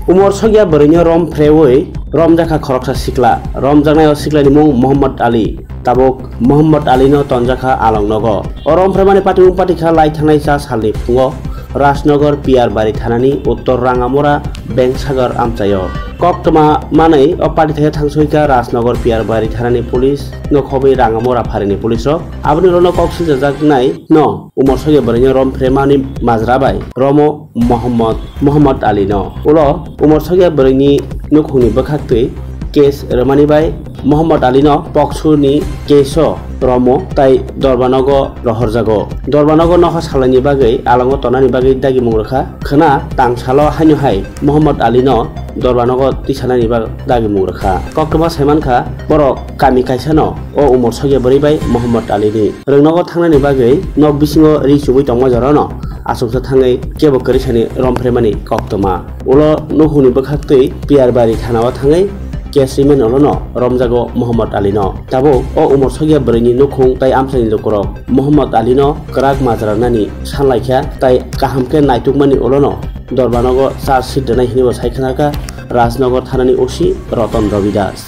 Umur sogia berinya rom freeway rom jaka khoroksa sikla rom jangnai sikla ni mung Muhammad Ali tabuk Muhammad Ali no tonjaka alongnogo rom fremani patimung patikha lai thangnai sa salni fungo Rajnagar PR Bari Thanani Uttor Rangamora Bank Sagar Amchayo Koktoma manai o patithe thangsoika Rajnagar PR Bari Thanani police no khobai Rangamora pharini police ro aboni rono koksin jajaknai no umor soge barinya rom fremani majrabai romo Muhammad Ali no ulo umor soge barini nukhuni bakhaktui case ramani bai Muhammad Ali no poksu ni keso romo tai Dorbanogo rohorjago Dorbanogo noha salani bagai alango tonani bagai dagi mungrakha khana tangsalo hainu hai Muhammad Ali no Dorbanogo tisanani bag dagi mungrakha koktoma saimankha borok kami kaisa no o umor soge bari bai Muhammad Ali ni rongnogo thangnani bagai nok bisingo richubui tongma jarano asuksa thangai kebo karisani romfremani koktoma ulo nuhuni bakhaktui PR Bari thanao thangai Kesrimen olono romjago Muhammad Ali no tabo o umor sogia brini nukhung tai amsani lokorok Muhammad Ali no krak majranani sanlaikha tai kahamke naitukmani olono Dorbanogo charge sheet danai hinibo saikhanaka Rajnagar thanani OC Ratan Rabi Das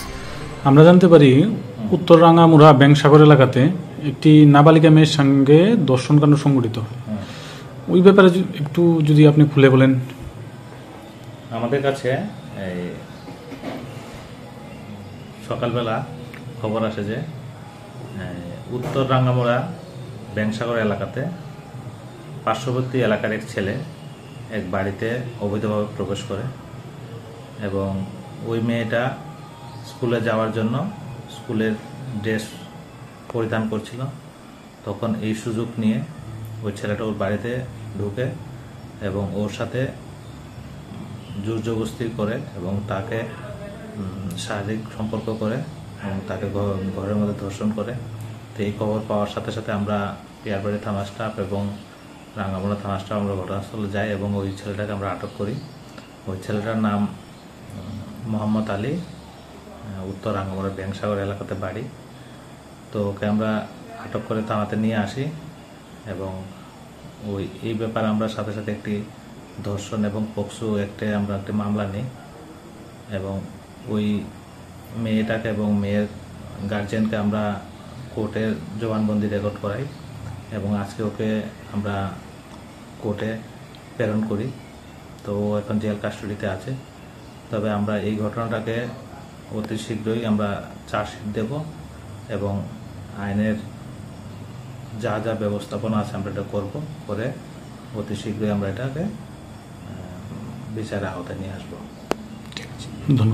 আমরা জানতে পারি উত্তর রাঙ্গামুড়া ব্যাংসাগর এলাকাতে একটি নাবালিকা মেয়ের সঙ্গে ধর্ষণকাণ্ড সংঘটিত ওই ব্যাপারে একটু যদি আপনি খুলে বলেন আমাদের কাছে সকালবেলা খবর আসে যে উত্তর রাঙ্গামুড়া ব্যাংসাগর এলাকাতে পার্শ্ববর্তী এলাকার এক ছেলে এক বাড়িতে অবৈধভাবে প্রবেশ করে এবং ওই মেয়েটা স্কুলে যাওয়ার জন্য স্কুলের ড্রেস পরিধান করছিল তখন এই সুযোগ নিয়ে ওই ছেলেটা ওর বাড়িতে ঢুকে এবং ওর সাথে জোর জবরদস্তি করে এবং তাকে শারীরিক সম্পর্ক করে এবং তাকে ঘরের মধ্যে ধর্ষণ করে তো এই খবর পাওয়ার সাথে সাথে আমরা পিয়ারবাড়ি থানা স্টাফ এবং রাঙ্গামুড়া থানা স্টাফ আমরা ঘটনাস্থলে যাই এবং ওই ছেলেটাকে আমরা আটক করি ওই ছেলেটার নাম মোহাম্মদ আলী উত্তর রাঙ্গামুড়া ব্যাংসাগর এলাকাতে বাড়ি তো ওকে আমরা আটক করে থানাতে নিয়ে আসি এবং এই ব্যাপারে আমরা সাথে সাথে একটি ধর্ষণ এবং পক্সো আমরা একটি মামলা নিই এবং ওই মেয়েটাকে এবং মেয়ের গার্জিয়ানকে আমরা কোর্টের জবানবন্দি রেকর্ড করাই এবং আজকে ওকে আমরা কোর্টে প্রেরণ করি তো ও এখন জেল কাস্টডিতে আছে তবে আমরা এই ঘটনাটাকে অতি শীঘ্রই আমরা চার্জশিট দেব এবং আইনের যা যা ব্যবস্থাপনা আছে আমরা এটা করব করে অতি শীঘ্রই আমরা এটাকে বিচারের আওতায় নিয়ে আসবো ধন্যবাদ।